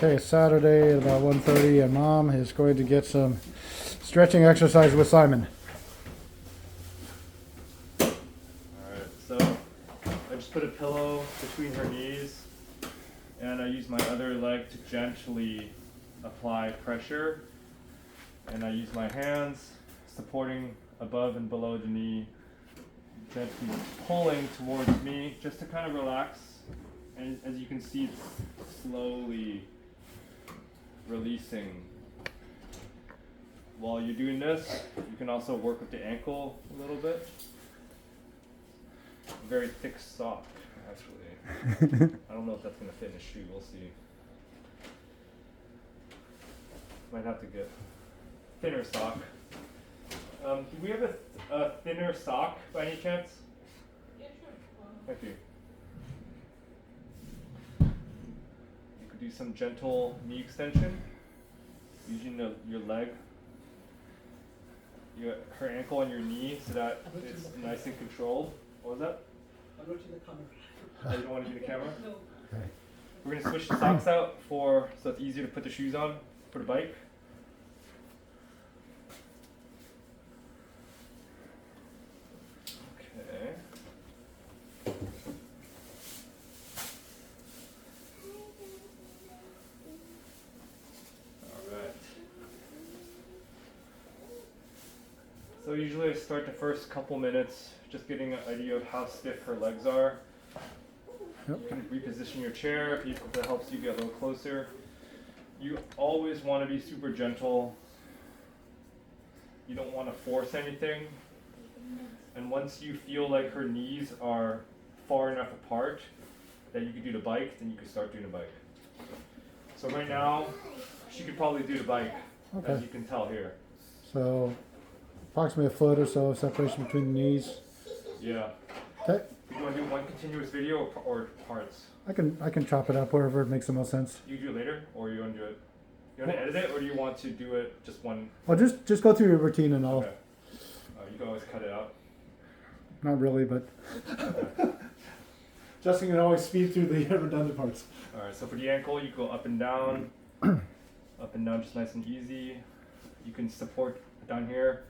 Okay, Saturday at about 1:30, and Mom is going to get some stretching exercise with Simon. Alright, so I just put a pillow between her knees and I use my other leg to gently apply pressure, and I use my hands supporting above and below the knee, gently pulling towards me just to kind of relax. And as you can see, it's slowly releasing. While you're doing this, you can also work with the ankle a little bit. Very thick sock, actually. I don't know if that's gonna fit in a shoe. We'll see. Might have to get thinner sock. Do we have a thinner sock by any chance? Yeah, sure. Thank you. You could do some gentle knee extension using your leg, her ankle on your knee, so that it's nice and controlled. What was that? I'll go to the camera. Oh, you don't want to do the camera? No. Okay. We're gonna switch the socks out so it's easier to put the shoes on for the bike. Okay. Alright. So usually I start the first couple minutes just getting an idea of how stiff her legs are. Yep. You can reposition your chair if that helps you get a little closer. You always want to be super gentle. You don't want to force anything. And once you feel like her knees are far enough apart that you can do the bike, then you can start doing the bike. So right now, she could probably do the bike, as Okay. you can tell here. So, approximately a foot or so separation between the knees. Yeah. Okay. Do you want to do one continuous video or parts? I can chop it up wherever it makes the most sense. You do it later, or you want to do it? You want to edit it, or do you want to do it just one? Well, just go through your routine and I'll. Okay. You can always cut it out. Not really, but. Okay. Justin can always speed through the redundant parts. All right. So for the ankle, you go up and down, just nice and easy. You can support down here.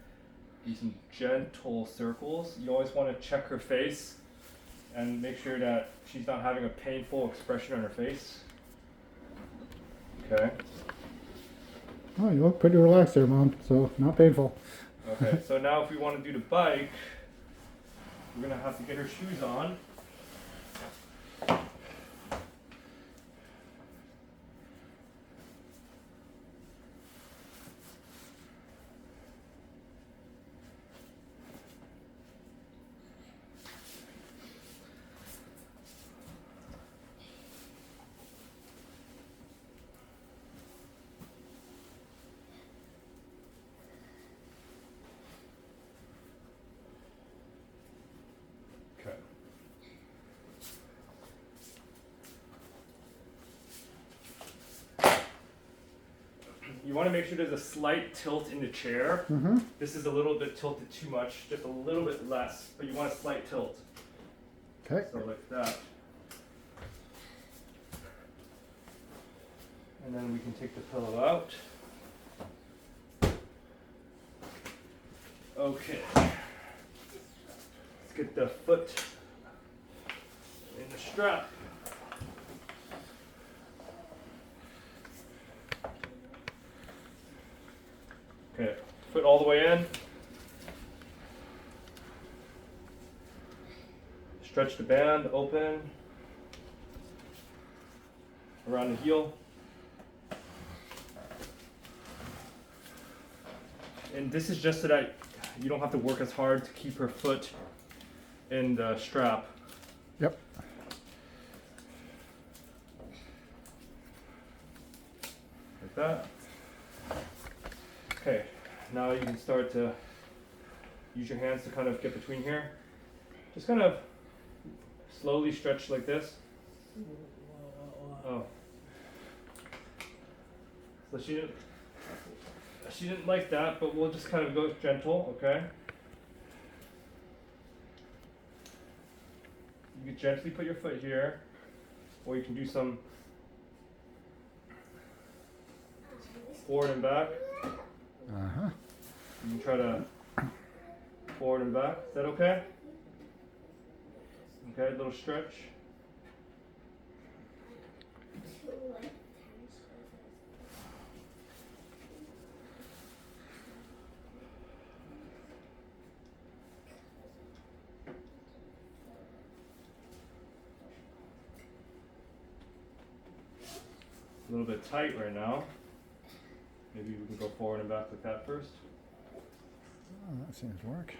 Do some gentle circles. You always want to check her face and make sure that she's not having a painful expression on her face. Okay. Oh, you look pretty relaxed there, Mom. So not painful. Okay. So now if we want to do the bike, we're gonna have to get her shoes on. Okay. You want to make sure there's a slight tilt in the chair. Mm-hmm. This is a little bit tilted too much, just a little bit less, but you want a slight tilt. Okay. So like that. And then we can take the pillow out. Okay. Let's get the foot in the strap. Okay, foot all the way in. Stretch the band open around the heel. And this is just so that you don't have to work as hard to keep her foot in the strap. Yep. Like that. Okay, now you can start to use your hands to kind of get between here. Just kind of slowly stretch like this. Oh. So she didn't like that, but we'll just kind of go gentle, okay? You can gently put your foot here, or you can do some forward and back. Uh-huh. You can try to forward and back. Is that okay? Okay, little stretch. A little bit tight right now. Maybe we can go forward and back like that first. Oh, that seems to work.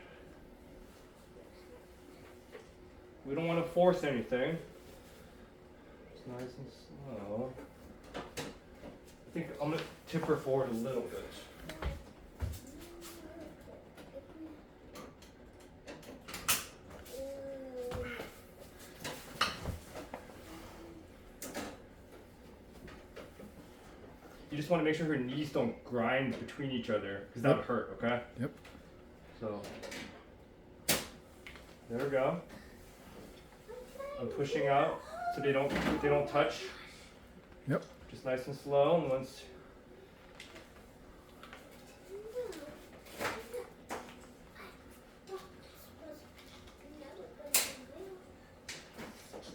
We don't want to force anything. It's nice and slow. I think I'm gonna tip her forward a little bit. You just want to make sure her knees don't grind between each other, because that would hurt, okay? Yep. So, there we go. I'm pushing out so they don't touch. Yep. Just nice and slow, and once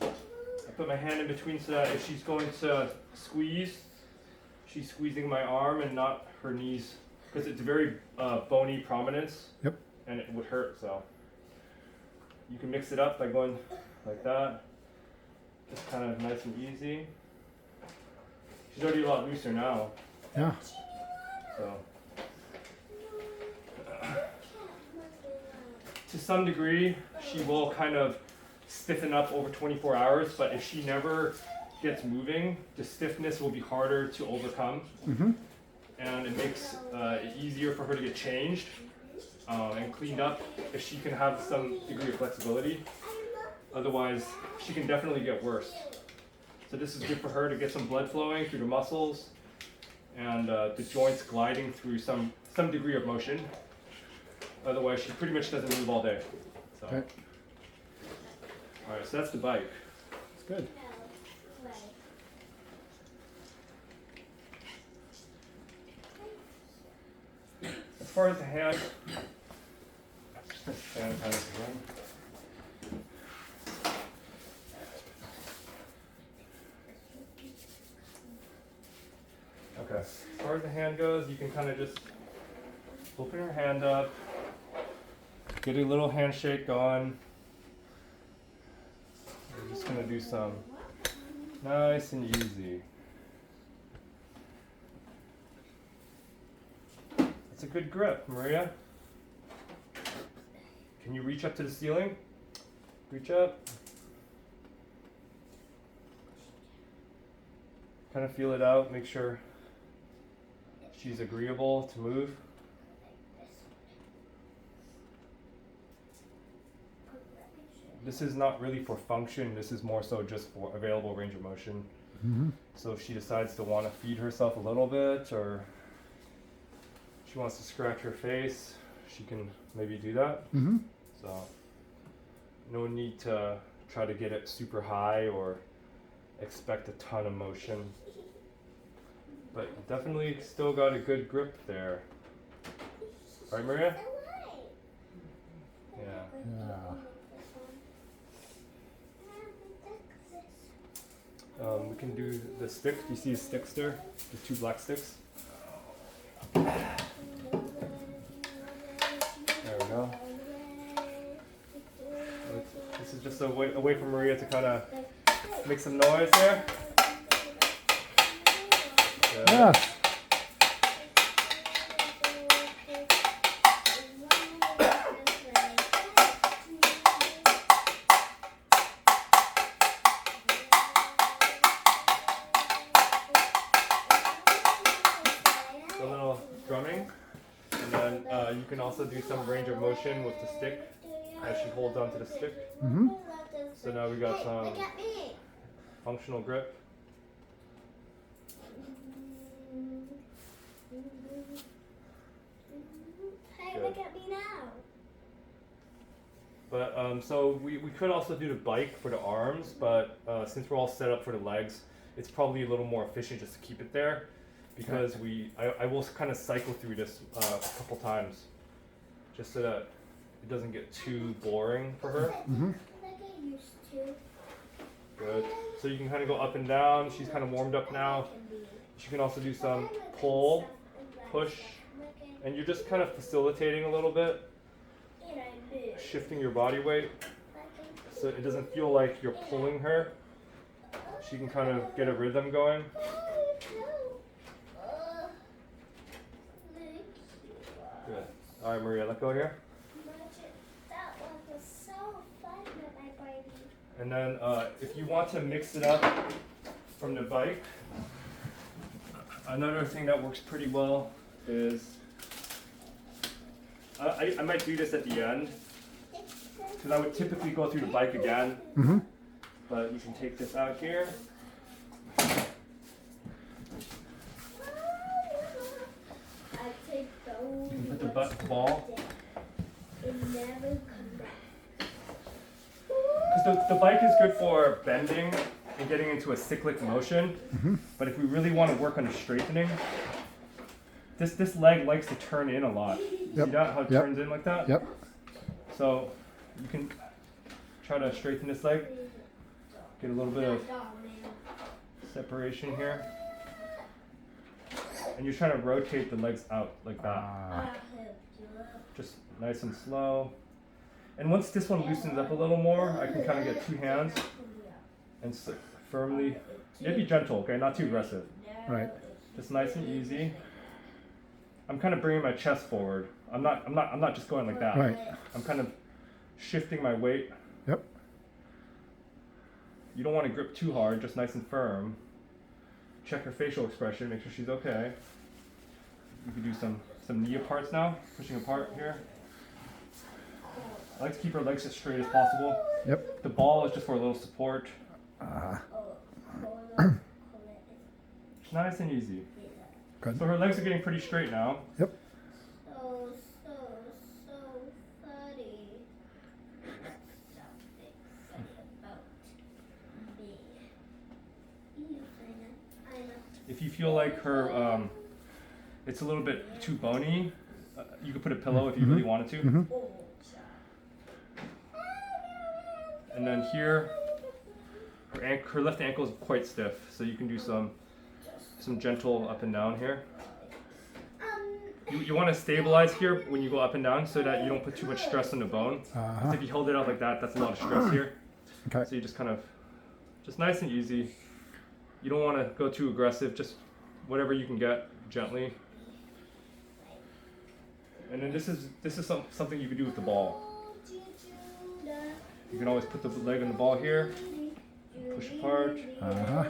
I put my hand in between so that if she's going to squeeze, she's squeezing my arm and not her knees, because it's a very bony prominence. Yep. And it would hurt, so you can mix it up by going like that, just kind of nice and easy. She's already a lot looser now, Yeah. so to some degree she will kind of stiffen up over 24 hours, but if she never gets moving, the stiffness will be harder to overcome, and it makes it easier for her to get changed and cleaned up if she can have some degree of flexibility. Otherwise, she can definitely get worse. So this is good for her to get some blood flowing through the muscles and the joints gliding through some degree of motion. Otherwise, she pretty much doesn't move all day. So. Okay. All right, so that's the bike. It's good. As far as the hand, just sanitize again. Okay, as far as the hand goes, you can kind of just open her hand up, get a little handshake going. We're just gonna do some nice and easy. It's a good grip, Maria. Can you reach up to the ceiling? Reach up. Kind of feel it out, make sure she's agreeable to move. This is not really for function, this is more so just for available range of motion. So if she decides to want to feed herself a little bit, or she wants to scratch her face, she can maybe do that. So no need to try to get it super high or expect a ton of motion. But definitely still got a good grip there. Right, Maria? Yeah. Yeah. We can do the stick. Do you see the sticks there? The two black sticks? There we go. This is just a way for Maria to kind of make some noise there. Good. Yes. A little drumming, and then you can also do some range of motion with the stick as she holds onto the stick. So now we got some functional grip. Hey, look at me now. But so we could also do the bike for the arms, but since we're all set up for the legs, it's probably a little more efficient just to keep it there. because I will kind of cycle through this a couple times, just so that it doesn't get too boring for her. Mm-hmm. I get used to. Good. So you can kind of go up and down. She's kind of warmed up now. She can also do some pull, push, and you're just kind of facilitating a little bit, shifting your body weight so it doesn't feel like you're pulling her. She can kind of get a rhythm going. Good. All right, Maria, let go here. That one was so fun with my Barbie. And then if you want to mix it up from the bike, another thing that works pretty well is I might do this at the end because I would typically go through the bike again, Mm-hmm. but you can take this out here. I take those. You can put the ball, and never come back. because the bike is good for bending and getting into a cyclic motion, but if we really want to work on the straightening, this leg likes to turn in a lot. Yep. See that, how it Yep. turns in like that? Yep. So you can try to straighten this leg, get a little bit of separation here. And you're trying to rotate the legs out like that. Just nice and slow. And once this one loosens up a little more, I can kind of get two hands and firmly, you have to be gentle, okay? Not too aggressive. Right. Just nice and easy. I'm kind of bringing my chest forward. I'm not just going like that. Right. I'm kind of shifting my weight. Yep. You don't want to grip too hard, just nice and firm. Check her facial expression, make sure she's okay. You can do some knee aparts now, pushing apart here. I like to keep her legs as straight as possible. Yep. The ball is just for a little support. Nice and easy. Good. So her legs are getting pretty straight now. Yep. So funny. Something about me. I know. If you feel like her, it's a little bit too bony, you could put a pillow if you really wanted to. Mm-hmm. And then here, her left ankle is quite stiff, so you can do some gentle up and down here. You want to stabilize here when you go up and down so that you don't put too much stress on the bone. 'Cause if you hold it out like that, that's a lot of stress here. Okay. So you just kind of, just nice and easy. You don't want to go too aggressive, just whatever you can get gently. And then this is something you can do with the ball. You can always put the leg on the ball here, push apart. Uh-huh.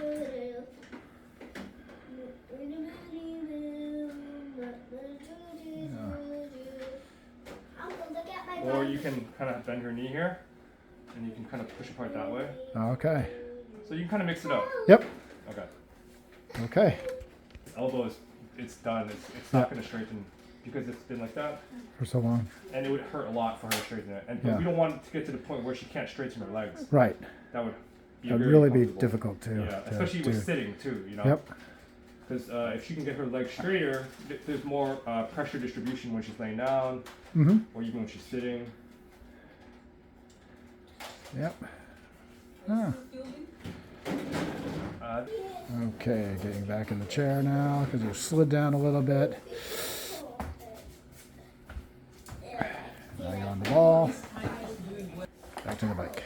Or you can kind of bend her knee here, and you can kind of push apart that way. Okay. So you can kind of mix it up. Yep. Okay. Okay. Elbow is, it's done. It's not going to straighten because it's been like that, For so long. and it would hurt a lot for her to straighten it. And Yeah. we don't want it to get to the point where she can't straighten her legs. Right. That would be That'd very really be uncomfortable. difficult to. Yeah, to especially do. with sitting too. You know. Yep. Because if she can get her legs straighter, there's more pressure distribution when she's laying down, Mm-hmm. or even when she's sitting. Yep. Ah. Uh, Okay, getting back in the chair now because you slid down a little bit. Now you're on the ball. Back to the bike.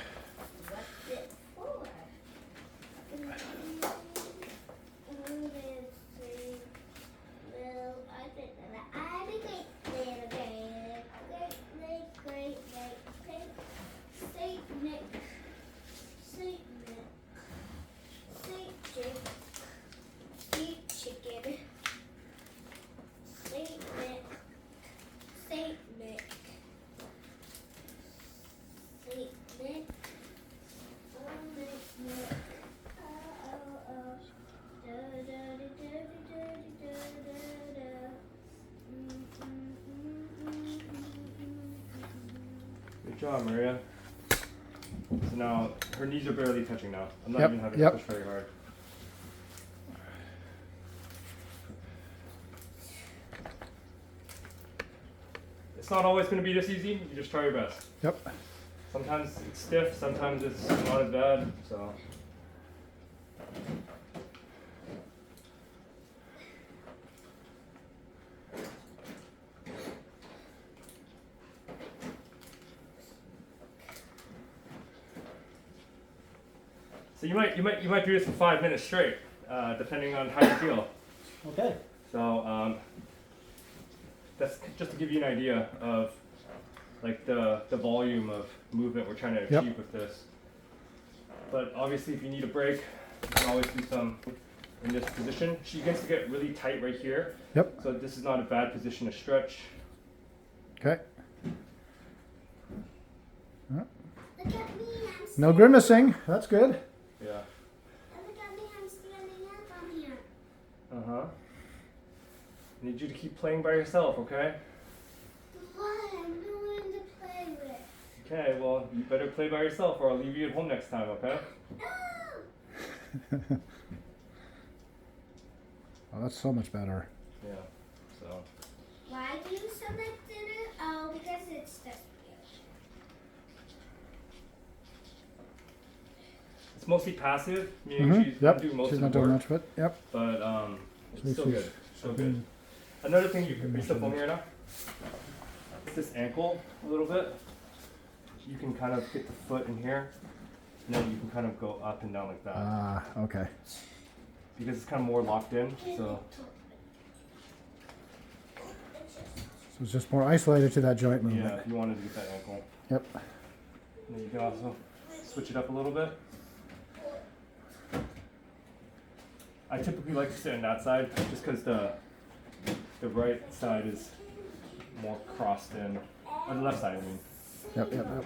Good job, Maria. So now her knees are barely touching now. I'm not Yep, even having yep. to push very hard. it's not always going to be this easy. You just try your best. Yep. Sometimes it's stiff, sometimes it's not as bad. So. So you might do this for 5 minutes straight, depending on how you feel. Okay. So that's just to give you an idea of like the volume of movement we're trying to achieve Yep. with this. But obviously, if you need a break, you can always do some in this position. She begins to get really tight right here. Yep. So this is not a bad position to stretch. Okay. Look at me, I'm No grimacing. That's good. Yeah. Look at me, I'm standing up on here. Uh-huh. I need you to keep playing by yourself, okay? Why? I'm no one to play with. Okay, well, you better play by yourself or I'll leave you at home next time, okay? No! Oh, that's so much better. Yeah, so. Why do you select dinner? Oh, because it's just It's mostly passive, meaning Mhm. she's Yep. gonna do most She's of not the doing work. much, but yep. But So it's still she's- good. Still good. Another thing you can still filming right now. It's this ankle a little bit. You can kind of get the foot in here, and then you can kind of go up and down like that Ah, okay. because it's kind of more locked in. So So it's just more isolated to that joint yeah, movement. if you wanted to get that ankle, Yep. and then you can also switch it up a little bit. I typically like to sit on that side just because the right side is more crossed in, or the left side, I mean. Yep. Yep. Yep.